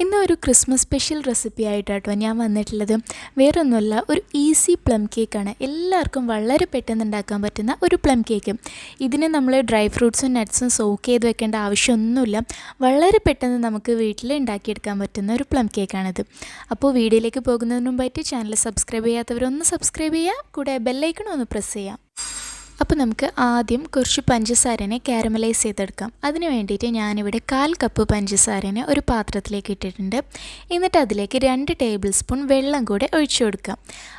ഇന്ന് ഒരു Christmas special recipe ആയിട്ടാട്ടോ ഞാൻ വന്നിട്ടുള്ളത്. വേറൊന്നുമല്ല, ഒരു ഈസി പ്ലം കേക്കാണ്. എല്ലാവർക്കും വളരെ പെട്ടെന്ന് ഉണ്ടാക്കാൻ പറ്റുന്ന ഒരു പ്ലം കേക്ക്. ഇതിന് നമ്മൾ ഡ്രൈ ഫ്രൂട്ട്സും നട്ട്സും സോക്ക് ചെയ്ത് വെക്കേണ്ട ആവശ്യമൊന്നുമില്ല. വളരെ പെട്ടെന്ന് നമുക്ക് വീട്ടിൽ ഉണ്ടാക്കിയെടുക്കാൻ പറ്റുന്ന ഒരു പ്ലം കേക്കാണിത്. അപ്പോൾ വീഡിയോയിലേക്ക് പോകുന്നതിന് മുമ്പായിട്ട് ചാനൽ സബ്സ്ക്രൈബ് ചെയ്യാത്തവരൊന്ന് സബ്സ്ക്രൈബ് ചെയ്യുക, കൂടെ ബെല്ലൈക്കൺ ഒന്ന് പ്രസ് ചെയ്യാം. അപ്പോൾ നമുക്ക് ആദ്യം കുറച്ച് പഞ്ചസാരനെ കാരമലൈസ് ചെയ്തെടുക്കാം. അതിന് വേണ്ടിയിട്ട് ഞാനിവിടെ 1/4 കപ്പ് പഞ്ചസാരനെ ഒരു പാത്രത്തിലേക്ക് ഇട്ടിട്ടുണ്ട്. എന്നിട്ട് അതിലേക്ക് 2 ടേബിൾ സ്പൂൺ വെള്ളം കൂടെ ഒഴിച്ചു കൊടുക്കാം.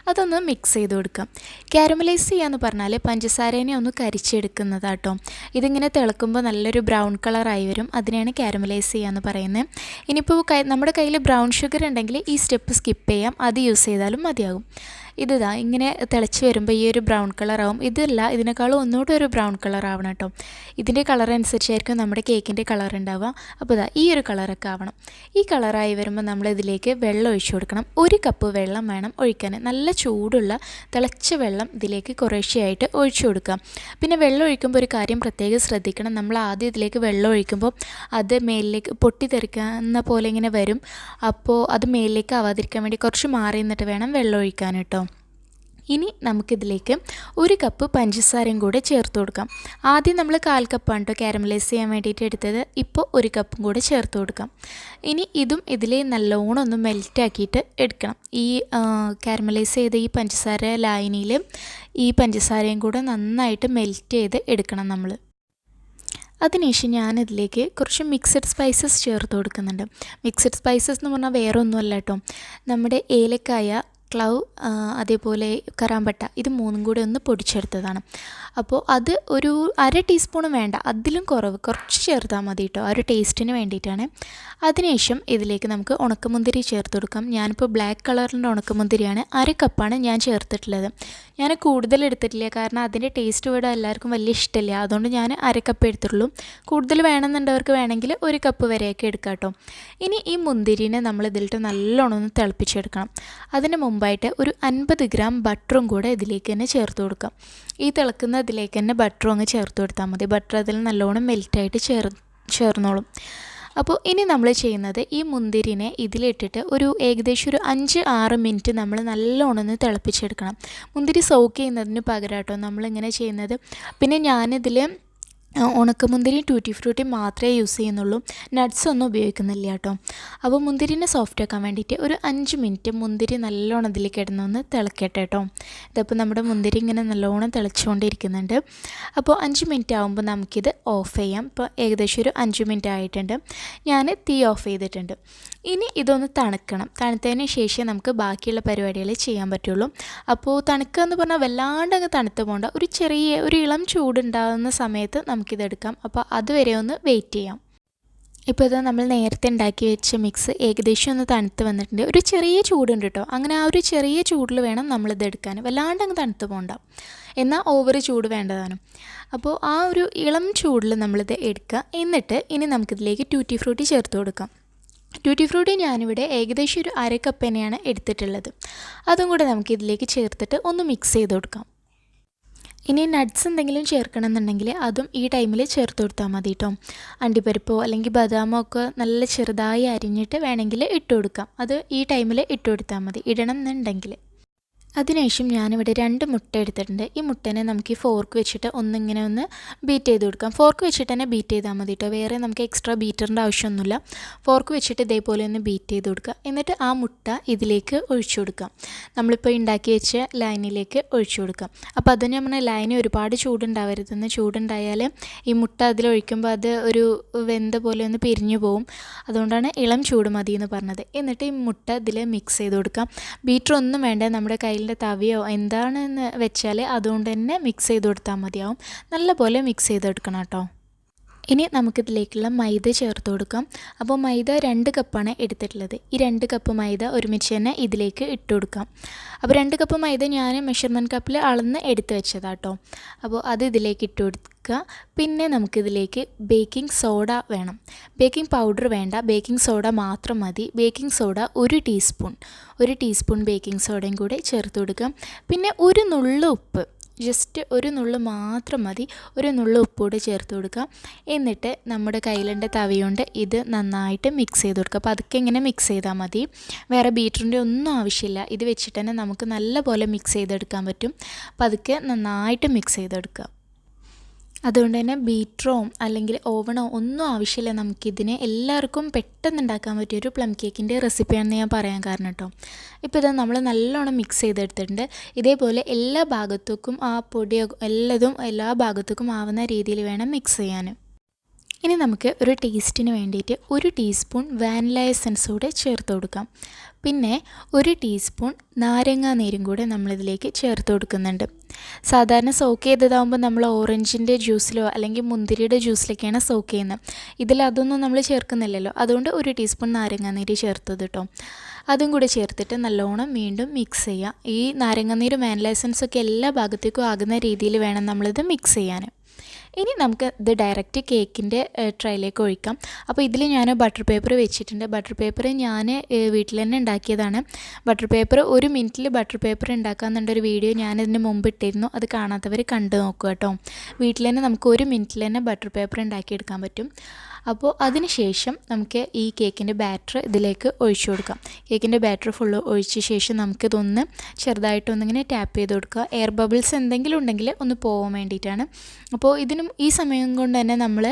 അതൊന്ന് മിക്സ് ചെയ്ത് കൊടുക്കാം. കാരമലൈസ് ചെയ്യാന്ന് പറഞ്ഞാൽ പഞ്ചസാരനെ ഒന്ന് കരിച്ചെടുക്കുന്നതാട്ടോ. ഇതിങ്ങനെ തിളക്കുമ്പോൾ നല്ലൊരു ബ്രൗൺ കളറായി വരും. അതിനെയാണ് കാരമലൈസ് ചെയ്യാന്ന് പറയുന്നത്. ഇനിയിപ്പോൾ നമ്മുടെ കയ്യിൽ ബ്രൗൺ ഷുഗർ ഉണ്ടെങ്കിൽ ഈ സ്റ്റെപ്പ് സ്കിപ്പ് ചെയ്യാം, അത് യൂസ് ചെയ്താലും മതിയാകും. ഇതാ ഇങ്ങനെ തിളച്ച് വരുമ്പോൾ ഈ ഒരു ബ്രൗൺ കളറാവും. ഇതല്ല, ഇതിനേക്കാളും ഒന്നുകൂടെ ഒരു ബ്രൗൺ കളർ ആവണം കേട്ടോ. ഇതിൻ്റെ കളർ അനുസരിച്ചായിരിക്കും നമ്മുടെ കേക്കിൻ്റെ കളർ ഉണ്ടാവുക. അപ്പോൾ ഇതാ ഈ ഒരു കളറൊക്കെ ആവണം. ഈ കളറായി വരുമ്പോൾ നമ്മളിതിലേക്ക് വെള്ളം ഒഴിച്ചു കൊടുക്കണം. 1 കപ്പ് വെള്ളം വേണം ഒഴിക്കാൻ. നല്ല ചൂടുള്ള തിളച്ച വെള്ളം ഇതിലേക്ക് കുറേശ്ശെയായിട്ട് ഒഴിച്ചു കൊടുക്കാം. പിന്നെ വെള്ളം ഒഴിക്കുമ്പോൾ ഒരു കാര്യം പ്രത്യേകം ശ്രദ്ധിക്കണം. നമ്മൾ ആദ്യം ഇതിലേക്ക് വെള്ളം ഒഴിക്കുമ്പോൾ അത് മേലിലേക്ക് പൊട്ടിത്തെറിക്കുന്ന പോലെ ഇങ്ങനെ വരും. അപ്പോൾ അത് മേലിലേക്ക് ആവാതിരിക്കാൻ വേണ്ടി കുറച്ച് മാറി നിന്നിട്ട് വേണം വെള്ളം ഒഴിക്കാൻ കേട്ടോ. ഇനി നമുക്കിതിലേക്ക് 1 കപ്പ് പഞ്ചസാരയും കൂടെ ചേർത്ത് കൊടുക്കാം. ആദ്യം നമ്മൾ 1/4 കപ്പാണ് കേട്ടോ കാരമലൈസ് ചെയ്യാൻ വേണ്ടിയിട്ട് എടുത്തത്. ഇപ്പോൾ 1 കപ്പും കൂടെ ചേർത്ത് കൊടുക്കാം. ഇനി ഇതും ഇതിൽ നല്ലോണം ഒന്ന് മെൽറ്റാക്കിയിട്ട് എടുക്കണം. ഈ കാരമലൈസ് ചെയ്ത ഈ പഞ്ചസാര ലായനിയിൽ ഈ പഞ്ചസാരയും കൂടെ നന്നായിട്ട് മെൽറ്റ് ചെയ്ത് എടുക്കണം നമ്മൾ. അതിനുശേഷം ഞാനിതിലേക്ക് കുറച്ച് മിക്സഡ് സ്പൈസസ് ചേർത്ത് കൊടുക്കുന്നുണ്ട്. മിക്സഡ് സ്പൈസസ് എന്ന് പറഞ്ഞാൽ വേറെ ഒന്നുമല്ല കേട്ടോ, നമ്മുടെ ഏലക്കായ, ക്ലൗ, അതേപോലെ കറാമ്പട്ട, ഇത് 3 കൂടെ ഒന്ന് പൊടിച്ചെടുത്തതാണ്. അപ്പോൾ അത് ഒരു 1/2 ടീസ്പൂൺ വേണ്ട, അതിലും കുറച്ച് ചേർത്താൽ മതി കേട്ടോ, ആ ഒരു ടേസ്റ്റിന് വേണ്ടിയിട്ടാണ്. അതിനുശേഷം ഇതിലേക്ക് നമുക്ക് ഉണക്കമുന്തിരി ചേർത്ത് കൊടുക്കാം. ഞാനിപ്പോൾ ബ്ലാക്ക് കളറിൻ്റെ ഉണക്കമുന്തിരിയാണ്, 1/2 കപ്പാണ് ഞാൻ ചേർത്തിട്ടുള്ളത്. ഞാൻ കൂടുതൽ എടുത്തിട്ടില്ല, കാരണം അതിൻ്റെ ടേസ്റ്റ് ഇവിടെ എല്ലാവർക്കും വലിയ ഇഷ്ടമില്ല. അതുകൊണ്ട് ഞാൻ 1/2 കപ്പ് എടുത്തുള്ളൂ. കൂടുതൽ വേണമെന്നുണ്ടവർക്ക് വേണമെങ്കിൽ 1 കപ്പ് വരെയൊക്കെ എടുക്കാം കേട്ടോ. ഇനി ഈ മുന്തിരിനെ നമ്മൾ ഇതിലിട്ട് നല്ലോണം ഒന്ന് തിളപ്പിച്ചെടുക്കണം. അതിന് മുമ്പായിട്ട് ഒരു 50 ഗ്രാം ബട്ടറും കൂടെ ഇതിലേക്ക് തന്നെ ചേർത്ത് കൊടുക്കാം. ഈ തിളക്കുന്ന ഇതിലേക്ക് തന്നെ ബട്ടറും അങ്ങ് ചേർത്ത് കൊടുത്താൽ മതി. ബട്ടർ അതിൽ നല്ലോണം മെൽറ്റായിട്ട് ചേർന്നോളും. അപ്പോൾ ഇനി നമ്മൾ ചെയ്യുന്നത്, ഈ മുന്തിരിനെ ഇതിലിട്ടിട്ട് ഏകദേശം ഒരു 5-6 മിനിറ്റ് നമ്മൾ നല്ലോണം ഒന്ന് തിളപ്പിച്ചെടുക്കണം. മുന്തിരി സോക്ക് ചെയ്യുന്നതിന് പകരം കേട്ടോ നമ്മളിങ്ങനെ ചെയ്യുന്നത്. പിന്നെ ഞാനിതിൽ ഉണക്കമുന്തിരി, ടൂറ്റി ഫ്രൂട്ടി മാത്രമേ യൂസ് ചെയ്യുന്നുള്ളൂ, നട്ട്സ് ഒന്നും ഉപയോഗിക്കുന്നില്ല കേട്ടോ. അപ്പോൾ മുന്തിരിനെ സോഫ്റ്റ് ആക്കാൻ വേണ്ടിയിട്ട് ഒരു 5 മിനിറ്റ് മുന്തിരി നല്ലോണം ഇതിൽ കിടന്നൊന്ന് തിളക്കട്ടെ കേട്ടോ. ഇതപ്പോൾ നമ്മുടെ മുന്തിരി ഇങ്ങനെ നല്ലോണം തിളച്ചുകൊണ്ടിരിക്കുന്നുണ്ട്. അപ്പോൾ 5 മിനിറ്റ് ആകുമ്പോൾ നമുക്കിത് ഓഫ് ചെയ്യാം. ഇപ്പോൾ ഏകദേശം ഒരു 5 മിനിറ്റ് ആയിട്ടുണ്ട്. ഞാൻ തീ ഓഫ് ചെയ്തിട്ടുണ്ട്. ഇനി ഇതൊന്ന് തണുക്കണം. തണുത്തതിന് ശേഷം നമുക്ക് ബാക്കിയുള്ള പരിപാടികൾ ചെയ്യാൻ പറ്റുള്ളൂ. അപ്പോൾ തണുക്കുക എന്ന് പറഞ്ഞാൽ വല്ലാണ്ട് അങ്ങ് തണുത്ത് പോകണ്ട, ഒരു ഇളം ചൂടുണ്ടാകുന്ന സമയത്ത് നമുക്കിതെടുക്കാം. അപ്പോൾ അതുവരെ ഒന്ന് വെയിറ്റ് ചെയ്യാം. ഇപ്പോൾ ഇത് നമ്മൾ നേരത്തെ ഉണ്ടാക്കി വെച്ച മിക്സ് ഏകദേശം ഒന്ന് തണുത്ത് വന്നിട്ടുണ്ട്. ഒരു ചെറിയ ചൂടുണ്ട് കേട്ടോ. അങ്ങനെ ആ ഒരു ചെറിയ ചൂടിൽ വേണം നമ്മളിത് എടുക്കാൻ. വല്ലാണ്ട് അങ്ങ് തണുത്ത് പോകണ്ട, എന്നാൽ ഓവർ ചൂട് വേണ്ടതാനും. അപ്പോൾ ആ ഒരു ഇളം ചൂടിൽ നമ്മളിത് എടുക്കുക. എന്നിട്ട് ഇനി നമുക്കിതിലേക്ക് ടൂറ്റി ഫ്രൂട്ടി ചേർത്ത് കൊടുക്കാം. ടൂറ്റി ഫ്രൂട്ടി ഞാനിവിടെ ഏകദേശം ഒരു 1/2 കപ്പ് തന്നെയാണ് എടുത്തിട്ടുള്ളത്. അതും കൂടെ നമുക്കിതിലേക്ക് ചേർത്തിട്ട് ഒന്ന് മിക്സ് ചെയ്ത് കൊടുക്കാം. ഇനി നട്ട്സ് എന്തെങ്കിലും ചേർക്കണമെന്നുണ്ടെങ്കിൽ അതും ഈ ടൈമിൽ ചേർത്ത് കൊടുത്താൽ മതി കേട്ടോ. അണ്ടിപ്പരിപ്പോ അല്ലെങ്കിൽ ബദാമോ ഒക്കെ നല്ല ചെറുതായി അരിഞ്ഞിട്ട് വേണമെങ്കിൽ ഇട്ട് കൊടുക്കാം. അത് ഈ ടൈമിൽ ഇട്ട് കൊടുത്താൽ മതി, ഇടണം എന്നുണ്ടെങ്കിൽ. അതിനുശേഷം ഞാനിവിടെ 2 മുട്ട എടുത്തിട്ടുണ്ട്. ഈ മുട്ടനെ നമുക്ക് ഈ ഫോർക്ക് വെച്ചിട്ട് ഒന്നിങ്ങനെ ഒന്ന് ബീറ്റ് ചെയ്ത് കൊടുക്കാം. ഫോർക്ക് വെച്ചിട്ട് തന്നെ ബീറ്റ് ചെയ്താൽ മതി കേട്ടോ, വേറെ നമുക്ക് എക്സ്ട്രാ ബീറ്ററിൻ്റെ ആവശ്യമൊന്നുമില്ല. ഫോർക്ക് വെച്ചിട്ട് ഇതേപോലെ ഒന്ന് ബീറ്റ് ചെയ്ത് കൊടുക്കുക. എന്നിട്ട് ആ മുട്ട ഇതിലേക്ക് ഒഴിച്ചു കൊടുക്കാം. നമ്മളിപ്പോൾ ഉണ്ടാക്കി വെച്ച ലൈനിലേക്ക് ഒഴിച്ചു കൊടുക്കാം. അപ്പോൾ അതിന് നമ്മൾ ലൈന് ഒരുപാട് ചൂടുണ്ടാവരുതെന്ന്, ചൂടുണ്ടായാൽ ഈ മുട്ട അതിലൊഴിക്കുമ്പോൾ അത് ഒരു വെന്ത പോലെ ഒന്ന് പിരിഞ്ഞു പോവും. അതുകൊണ്ടാണ് ഇളം ചൂട് മതി എന്ന് പറഞ്ഞത്. എന്നിട്ട് ഈ മുട്ട ഇതിൽ മിക്സ് ചെയ്ത് കൊടുക്കാം. ബീറ്റർ ഒന്നും വേണ്ട, നമ്മുടെ കയ്യിൽ തവിയോ എന്താണെന്ന് വെച്ചാൽ അതുകൊണ്ട് തന്നെ മിക്സ് ചെയ്ത് കൊടുത്താൽ മതിയാവും. നല്ലപോലെ മിക്സ് ചെയ്തെടുക്കണം കേട്ടോ. ഇനി നമുക്കിതിലേക്കുള്ള മൈദ ചേർത്ത് കൊടുക്കാം. അപ്പോൾ മൈദ 2 കപ്പാണ് എടുത്തിട്ടുള്ളത്. ഈ 2 കപ്പ് മൈദ ഒരുമിച്ച് തന്നെ ഇതിലേക്ക് ഇട്ട് കൊടുക്കാം. അപ്പോൾ 2 കപ്പ് മൈദ ഞാൻ മെഷർമെൻറ്റ് കപ്പിൽ അളന്ന് എടുത്ത് വെച്ചതാട്ടോ. അപ്പോൾ അത് ഇതിലേക്ക് ഇട്ട് കൊടുക്കുക. പിന്നെ നമുക്കിതിലേക്ക് ബേക്കിംഗ് സോഡ വേണം. ബേക്കിംഗ് പൗഡർ വേണ്ട, ബേക്കിംഗ് സോഡ മാത്രം മതി. ബേക്കിംഗ് സോഡ 1 ടീസ്പൂൺ ബേക്കിംഗ് സോഡയും കൂടെ ചേർത്ത് കൊടുക്കാം. പിന്നെ ഒരു നുള്ളു ഉപ്പ് ജസ്റ്റ് ഒരു നുള്ളു മാത്രം മതി, ഒരു നുള്ളു ഉപ്പൂടെ ചേർത്ത് കൊടുക്കുക. എന്നിട്ട് നമ്മുടെ കയ്യിലുണ്ട തവിയുണ്ട് ഇത് നന്നായിട്ട് മിക്സ് ചെയ്ത് കൊടുക്കുക. അപ്പോൾ അതൊക്കെ ഇങ്ങനെ മിക്സ് ചെയ്താൽ മതി, വേറെ ബീറ്ററിൻ്റെ ഒന്നും ആവശ്യമില്ല. ഇത് വെച്ചിട്ട് തന്നെ നമുക്ക് നല്ലപോലെ മിക്സ് ചെയ്തെടുക്കാൻ പറ്റും. അപ്പോൾ അതൊക്കെ നന്നായിട്ട് മിക്സ് ചെയ്തെടുക്കുക. അതുകൊണ്ട് തന്നെ ബീറ്ററോ അല്ലെങ്കിൽ ഓവണോ ഒന്നും ആവശ്യമില്ല നമുക്കിതിന്. എല്ലാവർക്കും പെട്ടെന്ന് ഉണ്ടാക്കാൻ പറ്റിയൊരു പ്ലം കേക്കിൻ്റെ റെസിപ്പിയാണെന്ന് ഞാൻ പറയാൻ കാരണം കേട്ടോ. ഇപ്പോൾ ഇത് നമ്മൾ നല്ലോണം മിക്സ് ചെയ്തെടുത്തിട്ടുണ്ട്. ഇതേപോലെ എല്ലാ ഭാഗത്തേക്കും ആ പൊടിയോ എല്ലാ ഭാഗത്തേക്കും ആവുന്ന രീതിയിൽ വേണം മിക്സ് ചെയ്യാൻ. ഇനി നമുക്ക് ഒരു ടേസ്റ്റിന് വേണ്ടിയിട്ട് 1 ടീസ്പൂൺ വാനില എസൻസ് കൂടെ ചേർത്ത് കൊടുക്കാം. പിന്നെ 1 ടീസ്പൂൺ നാരങ്ങാ നീരും കൂടെ നമ്മളിതിലേക്ക് ചേർത്ത് കൊടുക്കുന്നുണ്ട്. സാധാരണ സോക്ക് ചെയ്തതാകുമ്പോൾ നമ്മൾ ഓറഞ്ചിൻ്റെ ജ്യൂസിലോ അല്ലെങ്കിൽ മുന്തിരിയുടെ ജ്യൂസിലൊക്കെയാണ് സോക്ക് ചെയ്യുന്നത്. ഇതിലതൊന്നും നമ്മൾ ചേർക്കുന്നില്ലല്ലോ, അതുകൊണ്ട് 1 ടീസ്പൂൺ നാരങ്ങാ നീര് ചേർത്തത് കേട്ടോ. അതും കൂടെ ചേർത്തിട്ട് നല്ലോണം വീണ്ടും മിക്സ് ചെയ്യുക. ഈ നാരങ്ങാനീരും വാനില എസൻസൊക്കെ എല്ലാ ഭാഗത്തേക്കും ആകുന്ന രീതിയിൽ വേണം നമ്മളിത് മിക്സ് ചെയ്യാൻ. ഇനി നമുക്ക് ഇത് ഡയറക്റ്റ് കേക്കിൻ്റെ ട്രൈയിലേക്ക് ഒഴിക്കാം. അപ്പോൾ ഇതിൽ ഞാൻ ബട്ടർ പേപ്പർ വെച്ചിട്ടുണ്ട്. ബട്ടർ പേപ്പർ ഞാൻ വീട്ടിൽ തന്നെ ഉണ്ടാക്കിയതാണ്. ബട്ടർ പേപ്പർ 1 മിനിറ്റിൽ ബട്ടർ പേപ്പർ ഉണ്ടാക്കാമെന്നുള്ളൊരു വീഡിയോ ഞാനിതിന് മുമ്പ് ഇട്ടിരുന്നു. അത് കാണാത്തവർ കണ്ടു നോക്കുക കേട്ടോ. വീട്ടിൽ തന്നെ നമുക്ക് 1 മിനിറ്റിൽ തന്നെ ബട്ടർ പേപ്പർ ഉണ്ടാക്കിയെടുക്കാൻ പറ്റും. അപ്പോൾ അതിന് ശേഷം നമുക്ക് ഈ കേക്കിൻ്റെ ബാറ്റർ ഇതിലേക്ക് ഒഴിച്ചു കൊടുക്കാം. കേക്കിൻ്റെ ബാറ്റർ ഫുള്ള് ഒഴിച്ച ശേഷം നമുക്കിതൊന്ന് ചെറുതായിട്ടൊന്നിങ്ങനെ ടാപ്പ് ചെയ്ത് കൊടുക്കുക. എയർ ബബിൾസ് എന്തെങ്കിലും ഉണ്ടെങ്കിൽ ഒന്ന് പോകാൻ വേണ്ടിയിട്ടാണ്. അപ്പോൾ ഈ സമയം കൊണ്ട് തന്നെ നമ്മൾ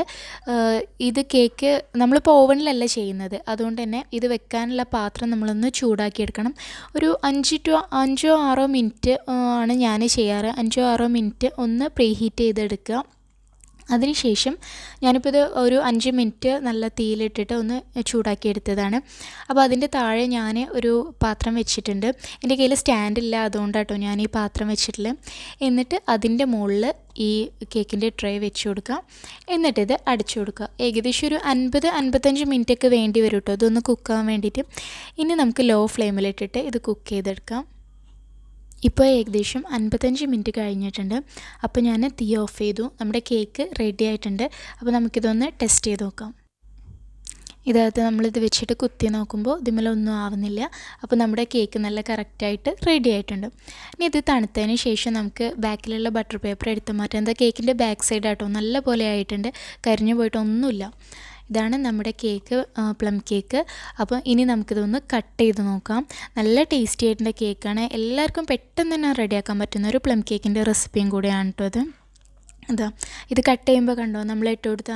ഇത് കേക്ക് നമ്മളിപ്പോൾ ഓവനിലല്ല ചെയ്യുന്നത്, അതുകൊണ്ട് തന്നെ ഇത് വെക്കാനുള്ള പാത്രം നമ്മളൊന്ന് ചൂടാക്കിയെടുക്കണം. ഒരു 5-6 മിനിറ്റ് ആണ് ഞാൻ ചെയ്യാറ്. 5-6 മിനിറ്റ് ഒന്ന് പ്രീ ഹീറ്റ് ചെയ്തെടുക്കുക. അതിനുശേഷം ഞാനിപ്പോൾ ഇത് ഒരു 5 മിനിറ്റ് നല്ല തീയിലിട്ടിട്ട് ഒന്ന് ചൂടാക്കിയെടുത്തതാണ്. അപ്പോൾ അതിൻ്റെ താഴെ ഞാൻ ഒരു പാത്രം വെച്ചിട്ടുണ്ട്. എൻ്റെ കയ്യിൽ സ്റ്റാൻഡില്ല, അതുകൊണ്ടാട്ടോ ഞാൻ ഈ പാത്രം വെച്ചിട്ടുള്ളത്. എന്നിട്ട് അതിൻ്റെ മുകളിൽ ഈ കേക്കിൻ്റെ ട്രേ വെച്ച് കൊടുക്കുക. എന്നിട്ടിത് അടച്ചു കൊടുക്കുക. ഏകദേശം ഒരു 50-55 മിനിറ്റൊക്കെ വേണ്ടി വരും കേട്ടോ ഇതൊന്ന് കുക്കാകാൻ വേണ്ടിയിട്ട്. ഇനി നമുക്ക് ലോ ഫ്ലെയിമിലിട്ടിട്ട് ഇത് കുക്ക് ചെയ്തെടുക്കാം. ഇപ്പോൾ ഏകദേശം 55 മിനിറ്റ് കഴിഞ്ഞിട്ടുണ്ട്. അപ്പോൾ ഞാൻ തീ ഓഫ് ചെയ്തു. നമ്മുടെ കേക്ക് റെഡി ആയിട്ടുണ്ട്. അപ്പോൾ നമുക്കിതൊന്ന് ടെസ്റ്റ് ചെയ്ത് നോക്കാം. ഇതിനകത്ത് നമ്മളിത് വെച്ചിട്ട് കുത്തി നോക്കുമ്പോൾ ഇതിമേലൊന്നും ആവുന്നില്ല. അപ്പോൾ നമ്മുടെ കേക്ക് നല്ല കറക്റ്റായിട്ട് റെഡി ആയിട്ടുണ്ട്. ഇനി ഇത് തണുത്തതിന് ശേഷം നമുക്ക് ബാക്കിലുള്ള ബട്ടർ പേപ്പർ എടുത്ത് മാറ്റാം. എന്താ കേക്കിൻ്റെ ബാക്ക് സൈഡ് ആട്ടോ നല്ല പോലെ ആയിട്ടുണ്ട്, കരിഞ്ഞു പോയിട്ടൊന്നുമില്ല. ഇതാണ് നമ്മുടെ കേക്ക്, പ്ലം കേക്ക്. അപ്പോൾ ഇനി നമുക്കിതൊന്ന് കട്ട് ചെയ്ത് നോക്കാം. നല്ല ടേസ്റ്റി ആയിട്ടുള്ള കേക്കാണ്. എല്ലാവർക്കും പെട്ടെന്ന് തന്നെ റെഡിയാക്കാൻ പറ്റുന്ന ഒരു പ്ലം കേക്കിൻ്റെ റെസിപ്പിയും കൂടെയാണ് കേട്ടോ ഇത്. ഇത് കട്ട് ചെയ്യുമ്പോൾ കണ്ടോ നമ്മൾ ഇട്ട് കൊടുത്ത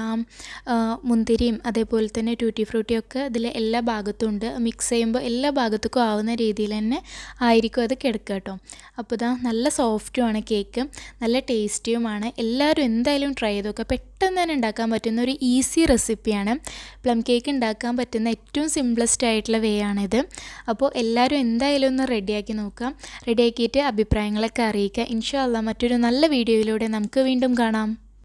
മുന്തിരിയും അതേപോലെ തന്നെ ട്യൂട്ടി ഫ്രൂട്ടിയൊക്കെ ഇതിൽ എല്ലാ ഭാഗത്തും ഉണ്ട്. മിക്സ് ചെയ്യുമ്പോൾ എല്ലാ ഭാഗത്തേക്കും ആവുന്ന രീതിയിൽ തന്നെ ആയിരിക്കും അത് കിടക്കുക കേട്ടോ. അപ്പോൾ നല്ല സോഫ്റ്റുമാണ് കേക്ക്, നല്ല ടേസ്റ്റിയുമാണ്. എല്ലാവരും എന്തായാലും ട്രൈ ചെയ്ത് നോക്കുക. പെട്ടെന്ന് തന്നെ ഉണ്ടാക്കാൻ പറ്റുന്ന ഒരു ഈസി റെസിപ്പിയാണ്. പ്ലം കേക്ക് ഉണ്ടാക്കാൻ പറ്റുന്ന ഏറ്റവും സിംപ്ലസ്റ്റ് ആയിട്ടുള്ള വേ ആണിത്. അപ്പോൾ എല്ലാവരും എന്തായാലും ഒന്ന് റെഡിയാക്കി നോക്കാം. റെഡിയാക്കിയിട്ട് അഭിപ്രായങ്ങളൊക്കെ അറിയിക്കുക. ഇൻഷാ അല്ലാഹ് മറ്റൊരു നല്ല വീഡിയോയിലൂടെ നമുക്ക് വീണ്ടും കാണാം.